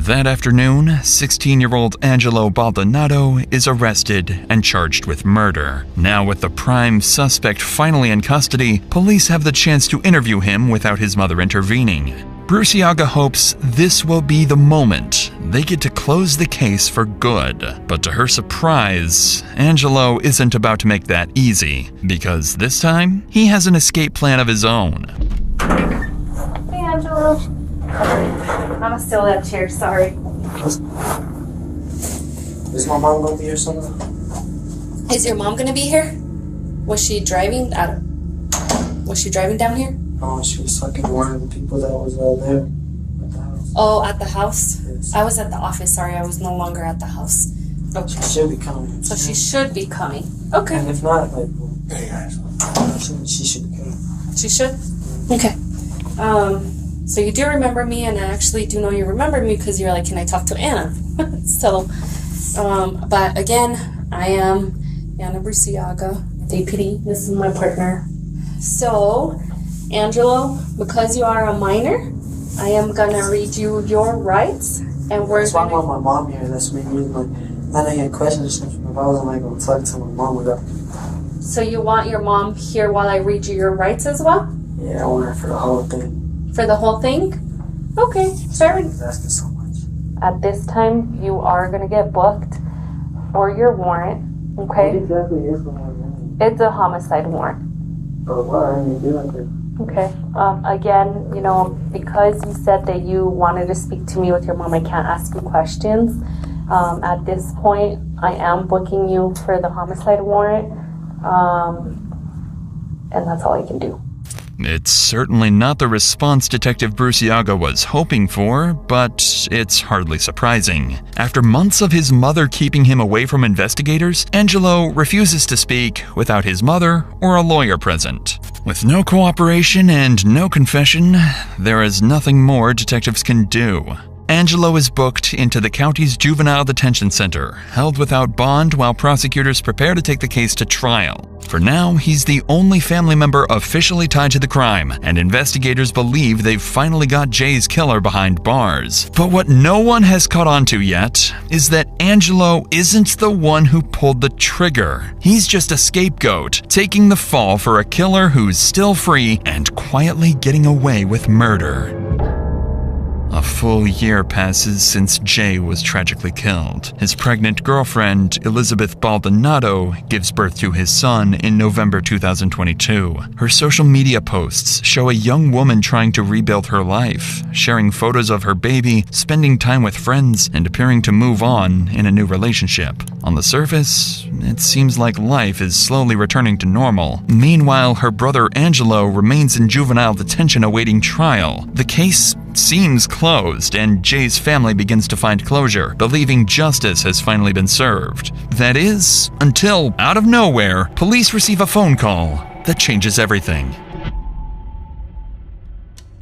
That afternoon, 16-year-old Angelo Baldonado is arrested and charged with murder. Now with the prime suspect finally in custody, police have the chance to interview him without his mother intervening. Bruciaga hopes this will be the moment they get to close the case for good. But to her surprise, Angelo isn't about to make that easy, because this time, he has an escape plan of his own. Hey, Angelo. I'm still at chair, sorry. Is my mom gonna be here somewhere? Is your mom gonna be here? Was she driving down here? Oh, she was talking to one of the people that was there at the house. Oh, at the house? Yes. I was at the office, sorry, I was no longer at the house. Okay. She should be coming. So she should be coming. Okay. And if not, like, she should be coming. She should? Okay. So you do remember me, and I actually do know you remember me because you're like, can I talk to Anna? So, but again, I am Anna Bruciaga, deputy. This is my partner. So, Angelo, because you are a minor, I am gonna read you your rights, and we're That's why I want my mom here. That's me. Like, then I get questions if I wasn't like gonna talk to my mom about. So you want your mom here while I read you your rights as well? Yeah, I want her for the whole thing. For the whole thing? Okay, fair enough. Asking so much. At this time, you are gonna get booked for your warrant. Okay? What exactly is the warrant? It's a homicide warrant. But what are you doing there? Okay. Again, you know, because you said that you wanted to speak to me with your mom, I can't ask you questions. At this point, I am booking you for the homicide warrant. And that's all I can do. It's certainly not the response Detective Bruciaga was hoping for, but it's hardly surprising. After months of his mother keeping him away from investigators, Angelo refuses to speak without his mother or a lawyer present. With no cooperation and no confession, there is nothing more detectives can do. Angelo is booked into the county's juvenile detention center, held without bond while prosecutors prepare to take the case to trial. For now, he's the only family member officially tied to the crime, and investigators believe they've finally got Jay's killer behind bars. But what no one has caught on to yet is that Angelo isn't the one who pulled the trigger. He's just a scapegoat, taking the fall for a killer who's still free and quietly getting away with murder. A full year passes since Jay was tragically killed. His pregnant girlfriend, Elizabeth Baldonado, gives birth to his son in November 2022. Her social media posts show a young woman trying to rebuild her life, sharing photos of her baby, spending time with friends, and appearing to move on in a new relationship. On the surface, it seems like life is slowly returning to normal. Meanwhile, her brother Angelo remains in juvenile detention awaiting trial. The case seems closed, and Jay's family begins to find closure, believing justice has finally been served. That is, until, out of nowhere, police receive a phone call that changes everything.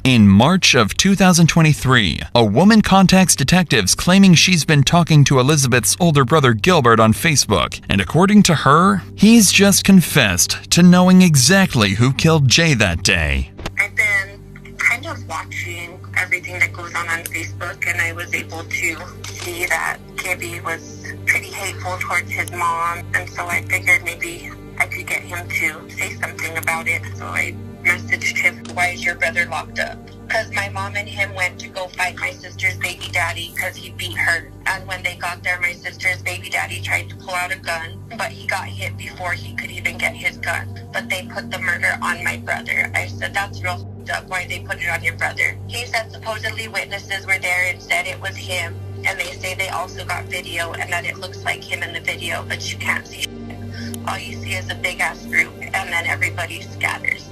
In March of 2023, a woman contacts detectives claiming she's been talking to Elizabeth's older brother Gilbert on Facebook, and according to her, he's just confessed to knowing exactly who killed Jay that day. I've been kind of watching everything that goes on Facebook, and I was able to see that Gibby was pretty hateful towards his mom, and so I figured maybe I could get him to say something about it. So I messaged him, "Why is your brother locked up?" Because my mom and him went to go fight my sister's baby daddy because he beat her. And when they got there, my sister's baby daddy tried to pull out a gun, but he got hit before he could even get his gun. But they put the murder on my brother. I said, "That's real f***ed up. Why they put it on your brother?" He said supposedly witnesses were there and said it was him. And they say they also got video and that it looks like him in the video, but you can't see shit. All you see is a big ass group, and then everybody scatters.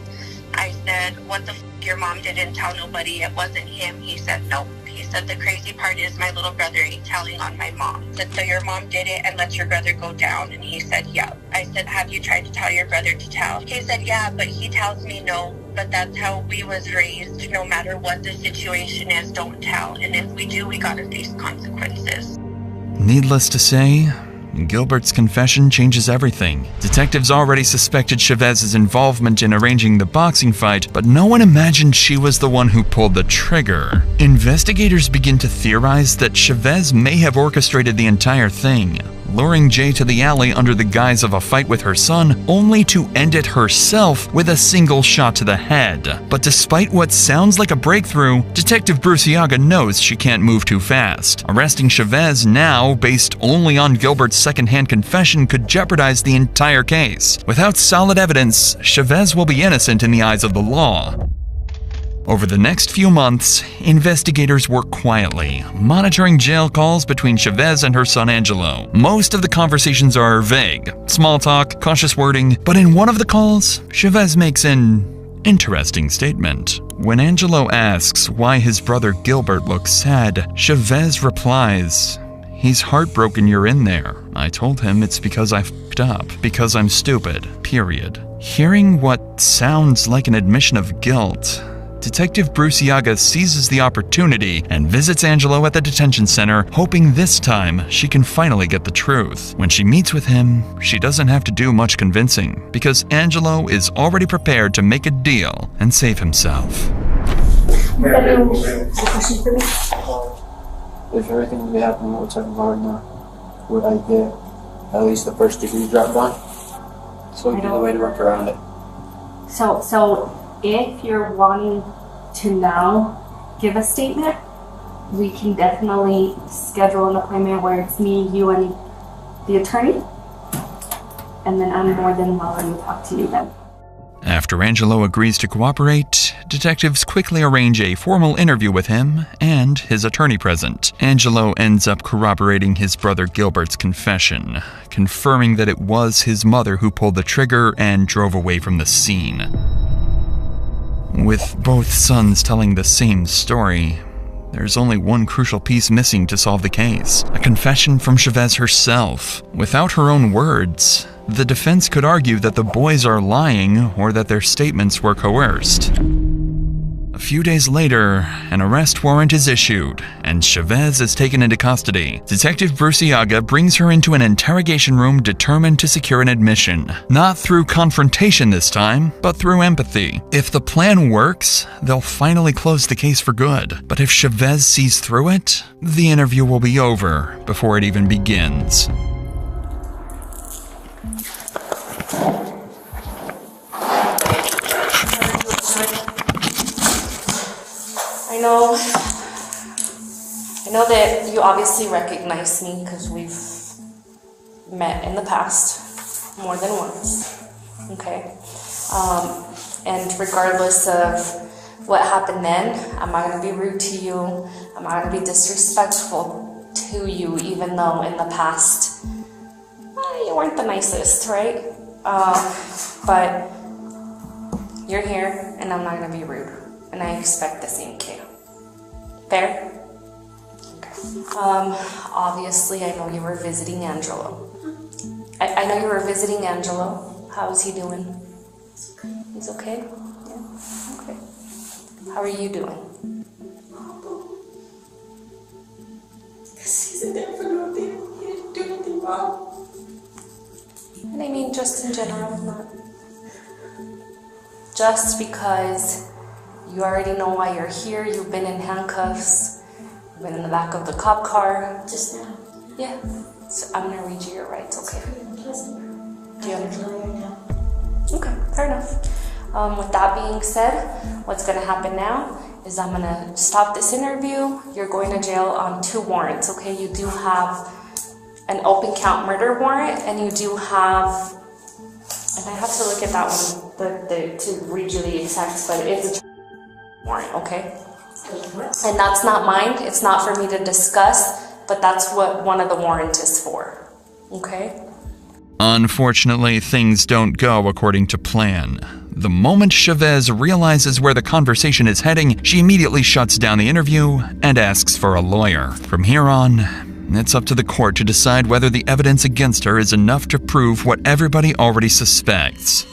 I said, "What the f***, your mom didn't tell nobody it wasn't him?" He said, "Nope." He said, "The crazy part is my little brother ain't telling on my mom." I said, "So your mom did it and let your brother go down?" And he said, "Yeah." I said, "Have you tried to tell your brother to tell?" He said, "Yeah, but he tells me no. But that's how we was raised. No matter what the situation is, don't tell. And if we do, we gotta face consequences." Needless to say, Gilbert's confession changes everything. Detectives already suspected Chavez's involvement in arranging the boxing fight, but no one imagined she was the one who pulled the trigger. Investigators begin to theorize that Chavez may have orchestrated the entire thing, luring Jay to the alley under the guise of a fight with her son, only to end it herself with a single shot to the head. But despite what sounds like a breakthrough, Detective Bruciaga knows she can't move too fast. Arresting Chavez now, based only on Gilbert's secondhand confession, could jeopardize the entire case. Without solid evidence, Chavez will be innocent in the eyes of the law. Over the next few months, investigators work quietly, monitoring jail calls between Chavez and her son Angelo. Most of the conversations are vague, small talk, cautious wording, but in one of the calls, Chavez makes an interesting statement. When Angelo asks why his brother Gilbert looks sad, Chavez replies, "He's heartbroken you're in there. I told him it's because I f***ed up, because I'm stupid, period." Hearing what sounds like an admission of guilt, Detective Bruciaga seizes the opportunity and visits Angelo at the detention center, hoping this time she can finally get the truth. When she meets with him, she doesn't have to do much convincing, because Angelo is already prepared to make a deal and save himself. If everything would be happening what we're talking about right now, would I get at least the first degree dropped on? So we do the way to work around it. So if you're wanting to now give a statement, we can definitely schedule an appointment where it's me, you, and the attorney. And then I'm more than welcome to talk to you then. After Angelo agrees to cooperate, detectives quickly arrange a formal interview with him and his attorney present. Angelo ends up corroborating his brother Gilbert's confession, confirming that it was his mother who pulled the trigger and drove away from the scene. With both sons telling the same story, there's only one crucial piece missing to solve the case: a confession from Chavez herself. Without her own words, the defense could argue that the boys are lying or that their statements were coerced. A few days later, an arrest warrant is issued, and Chavez is taken into custody. Detective Bruciaga brings her into an interrogation room determined to secure an admission. Not through confrontation this time, but through empathy. If the plan works, they'll finally close the case for good. But if Chavez sees through it, the interview will be over before it even begins. I know that you obviously recognize me because we've met in the past more than once, okay? And regardless of what happened then, I'm not going to be rude to you. I'm not going to be disrespectful to you, even though in the past you weren't the nicest, right? But you're here, and I'm not going to be rude, and I expect the same kid. Fair? Okay. Obviously, I know you were visiting Angelo. I know you were visiting Angelo. How is he doing? He's okay? Yeah? Okay. How are you doing? He's in there for nothing. He didn't do anything wrong. And I mean, just in general, not just because you already know why you're here. You've been in handcuffs. You've been in the back of the cop car. Just now. Yeah. So I'm gonna read you your rights, okay? Do you understand? Okay, fair enough. With that being said, what's gonna happen now is I'm gonna stop this interview. You're going to jail on 2 warrants, okay? You do have an open count murder warrant, and you do have, and I have to look at that one to read you the exact, but it's a warrant, okay? And that's not mine. It's not for me to discuss, but that's what one of the warrants is for, okay? Unfortunately, things don't go according to plan. The moment Chavez realizes where the conversation is heading, she immediately shuts down the interview and asks for a lawyer. From here on, it's up to the court to decide whether the evidence against her is enough to prove what everybody already suspects.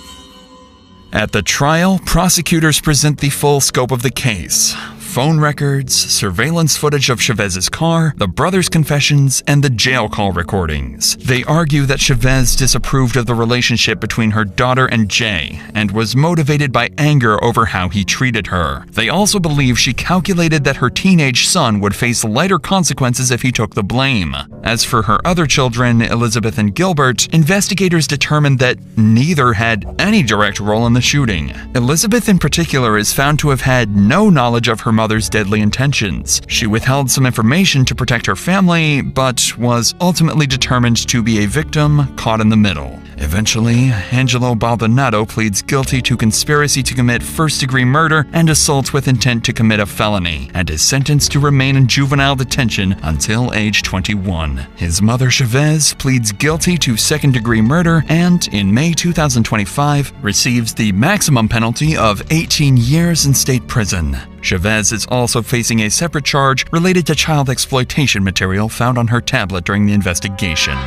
At the trial, prosecutors present the full scope of the case. phone records, surveillance footage of Chavez's car, the brothers' confessions, and the jail call recordings. They argue that Chavez disapproved of the relationship between her daughter and Jay and was motivated by anger over how he treated her. They also believe she calculated that her teenage son would face lighter consequences if he took the blame. As for her other children, Elizabeth and Gilbert, investigators determined that neither had any direct role in the shooting. Elizabeth in particular is found to have had no knowledge of her mother's deadly intentions. She withheld some information to protect her family, but was ultimately determined to be a victim caught in the middle. Eventually, Angelo Baldonado pleads guilty to conspiracy to commit first-degree murder and assault with intent to commit a felony, and is sentenced to remain in juvenile detention until age 21. His mother, Chavez, pleads guilty to second-degree murder and, in May 2025, receives the maximum penalty of 18 years in state prison. Chavez is also facing a separate charge related to child exploitation material found on her tablet during the investigation.